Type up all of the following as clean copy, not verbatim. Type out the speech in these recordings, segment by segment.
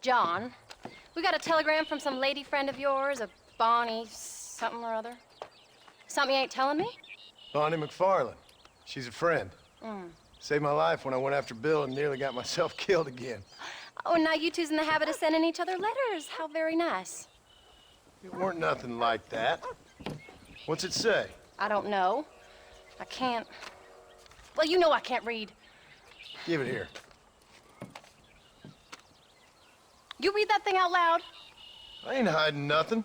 John, we got a telegram from some lady friend of yours, a Bonnie something or other. Something you ain't telling me? Bonnie McFarland. She's a friend. Saved my life when I went after Bill and nearly got myself killed again. Oh, and now you two's in the habit of sending each other letters. How very nice. It weren't nothing like that. What's it say? I don't know. I can't... Well, you know I can't read. Give it here. You read that thing out loud? I ain't hiding nothing.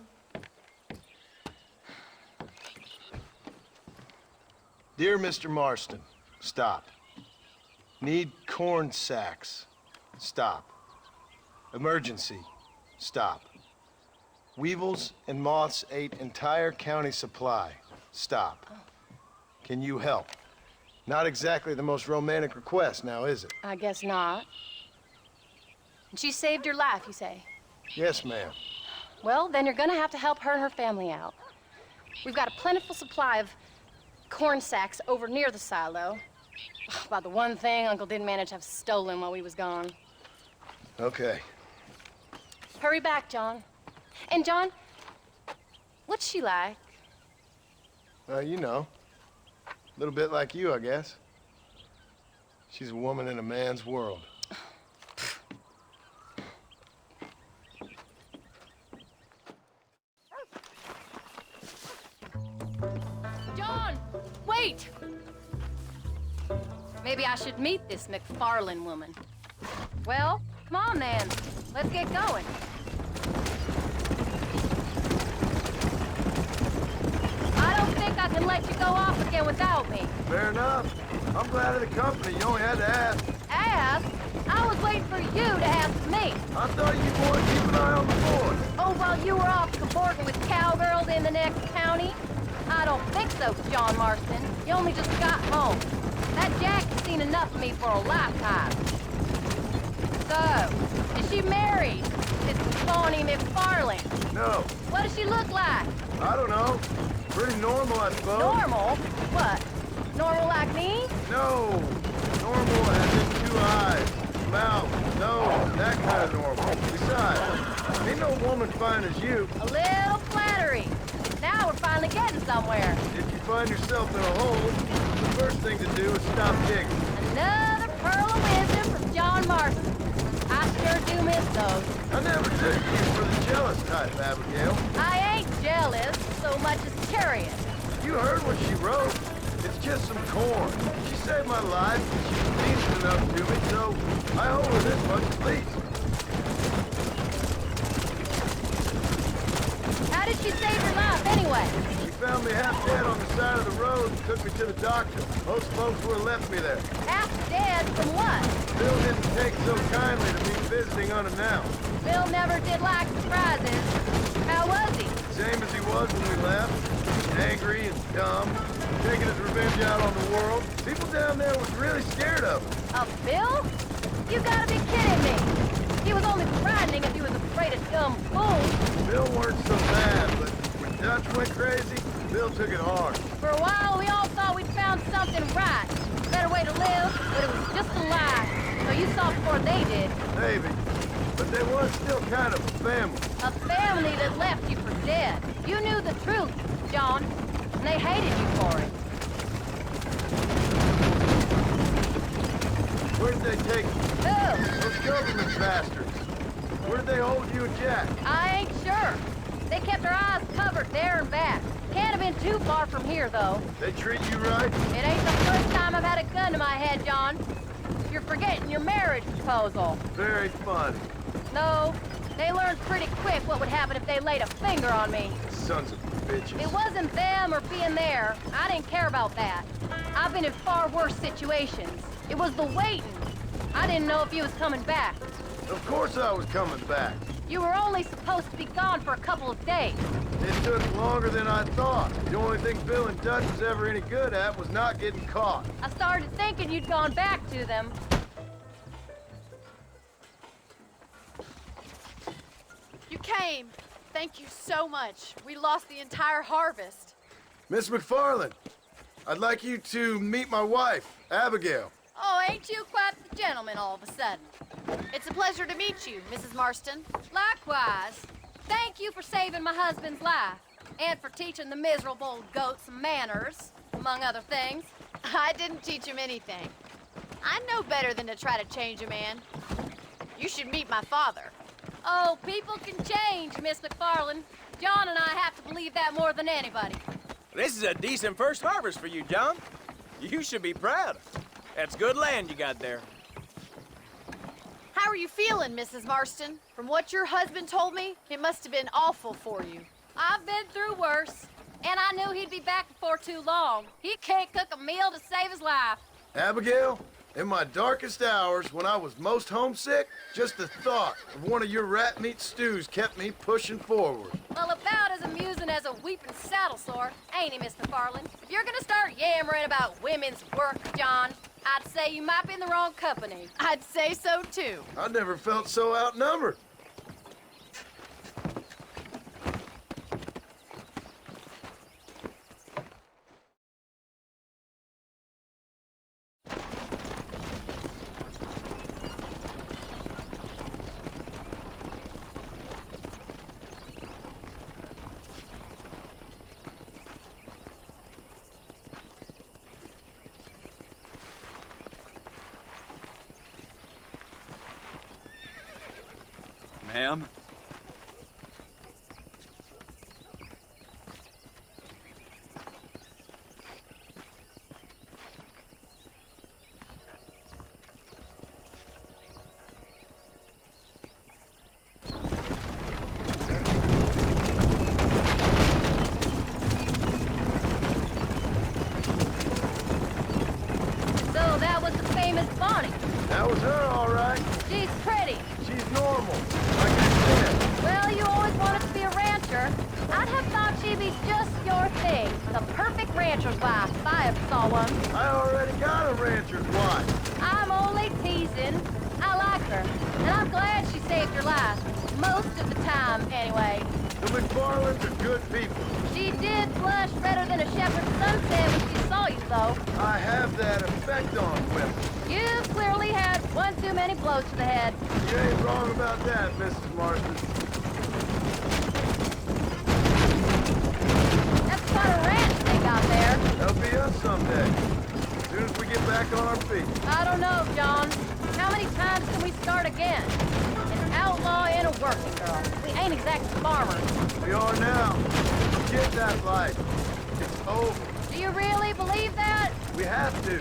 Dear Mr. Marston, stop. Need corn sacks. Stop. Emergency. Stop. Weevils and moths ate entire county supply. Stop. Can you help? Not exactly the most romantic request, now is it? I guess not. She saved your life, you say? Yes, ma'am. Well, then you're gonna have to help her and her family out. We've got a plentiful supply of corn sacks over near the silo. About the one thing Uncle didn't manage to have stolen while we was gone. Okay. Hurry back, John. And John, what's she like? You know. A little bit like you, I guess. She's a woman in a man's world. John, wait! Maybe I should meet this McFarland woman. Well, come on then. Let's get going. I don't think I can let you go off again without me. Fair enough. I'm glad of the company. You only had to ask. Ask? I was waiting for you to ask me. I thought you boys keep an eye on the boys. Oh, while you were off cavorting with cowgirls in the next county? I don't think so, John Marston. You only just got home. That Jack has seen enough of me for a lifetime. So, is she married? This Bonnie McFarland? No. What does she look like? I don't know. Pretty normal, I suppose. Normal? What? Normal like me? No. Normal as in 2 eyes, mouth, nose, that kind of normal. Besides, ain't no woman fine as you. A little flattery. Now we're finally getting somewhere. If you find yourself in a hole, the first thing to do is stop digging. Another pearl of wisdom from John Marston. I sure do miss those. I never took you for the jealous type, Abigail. I ain't jealous so much as curious. You heard what she wrote. It's just some corn. She saved my life, and she was decent enough to me, so I owe her this much at least. How did she save your life anyway? She found me half dead on the side of the road and took me to the doctor. Most folks would have left me there. Half dead from what? Bill didn't take so kindly to me visiting unannounced. Bill never did like surprises. How was he? Same as he was when we left. Angry and dumb. Taking his revenge out on the world. People down there was really scared of him. Of Bill? You gotta be kidding me. He was only frightening if he was afraid of dumb fools. Bill weren't so bad, but when Dutch went crazy, Bill took it hard. For a while, we all thought we'd found something right. Better way to live, but it was just a lie. So you saw before they did. Maybe. But they was still kind of a family. A family that left you for dead. You knew the truth, John, and they hated you for it. Where did they take you? Who? Those government bastards. Where did they hold you and Jack? I ain't sure. They kept our eyes covered there and back. Can't have been too far from here, though. They treat you right? It ain't the first time I've had a gun to my head, John. You're forgetting your marriage proposal. Very funny. No, they learned pretty quick what would happen if they laid a finger on me. Sons of bitches. It wasn't them or being there. I didn't care about that. I've been in far worse situations. It was the waiting. I didn't know if you was coming back. Of course I was coming back. You were only supposed to be gone for a couple of days. It took longer than I thought. The only thing Bill and Dutch was ever any good at was not getting caught. I started thinking you'd gone back to them. You came. Thank you so much. We lost the entire harvest. Miss McFarland, I'd like you to meet my wife, Abigail. Oh, ain't you quite the gentleman all of a sudden? It's a pleasure to meet you, Mrs. Marston. Likewise. Thank you for saving my husband's life and for teaching the miserable goat some manners, among other things. I didn't teach him anything. I know better than to try to change a man. You should meet my father. Oh, people can change, Miss McFarland. John and I have to believe that more than anybody. This is a decent first harvest for you, John. You should be proud. That's good land you got there. How are you feeling, Mrs. Marston? From what your husband told me, it must have been awful for you. I've been through worse, and I knew he'd be back before too long. He can't cook a meal to save his life. Abigail, in my darkest hours, when I was most homesick, just the thought of one of your rat meat stews kept me pushing forward. Well, about as amusing as a weeping saddle sore, ain't he, Miss McFarland? If you're gonna start yammering about women's work, John, I'd say you might be in the wrong company. I'd say so, too. I never felt so outnumbered. Ma'am? So that was the famous Bonnie. That was her, all right. She's pretty. She's normal, like I said. Well, you always wanted to be a rancher. I'd have thought she'd be just your thing. The perfect rancher's wife, if I ever saw one. I already got a rancher's wife. I'm only teasing. I like her, and I'm glad she saved your life. Most of the time, anyway. The McFarlands are good people. She did blush redder than a shepherd's sunset when she saw you, though. I have that effect on women. You've clearly had one too many blows to the head. You ain't wrong about that, Mrs. Marston. That's quite a ranch they got there. That'll be us someday. As soon as we get back on our feet. I don't know, John. How many times can we start again? An outlaw and a working girl. We ain't exactly farmers. We are now. Forget that life. It's over. Do you really believe that? We have to.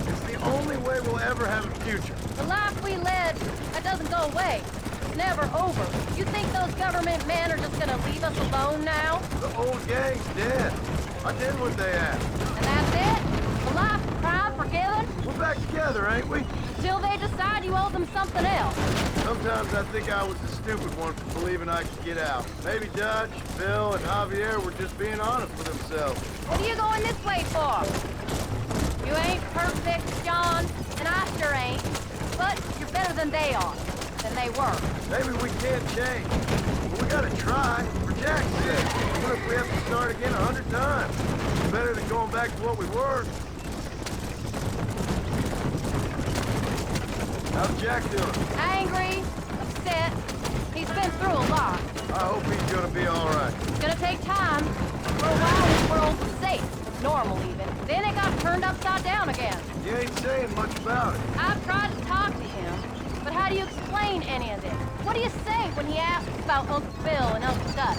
It's the only way we'll ever have a future. The life we led, that doesn't go away. It's never over. You think those government men are just gonna leave us alone now? The old gang's dead. I did what they asked. And that's it? A life of crime forgiven? We're back together, ain't we? Till they decide you owe them something else. Sometimes I think I was the stupid one for believing I could get out. Maybe Dutch, Bill, and Javier were just being honest with themselves. What are you going this way for? You ain't perfect, John, and I sure ain't. But you're better than they are. Than they were. Maybe we can't change. But we gotta try, for Jack's sake. What if we have to start again 100 times? It's better than going back to what we were. How's Jack doing? Angry, upset. He's been through a lot. I hope he's gonna be all right. It's gonna take time. For a while, this world was safe. Normal, even. Then it got turned upside down again. You ain't saying much about it. I've tried to talk to him, but how do you explain any of this? What do you say when he asks about Uncle Bill and Uncle Dutch?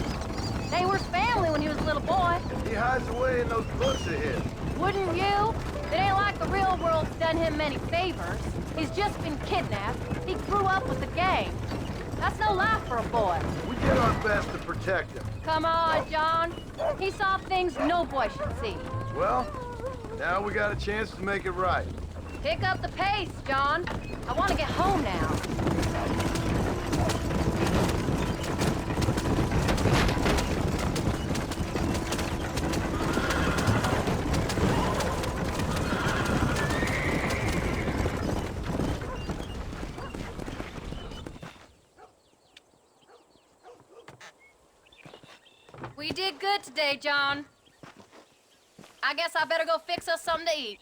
They were family when he was a little boy. He hides away in those books of his. Wouldn't you? It ain't like the real world's done him many favors. He's just been kidnapped. He grew up with the gang. That's no life for a boy. We did our best to protect him. Come on, John. He saw things no boy should see. Well, now we got a chance to make it right. Pick up the pace, John. I want to get home now. We did good today, John. I guess I better go fix us something to eat.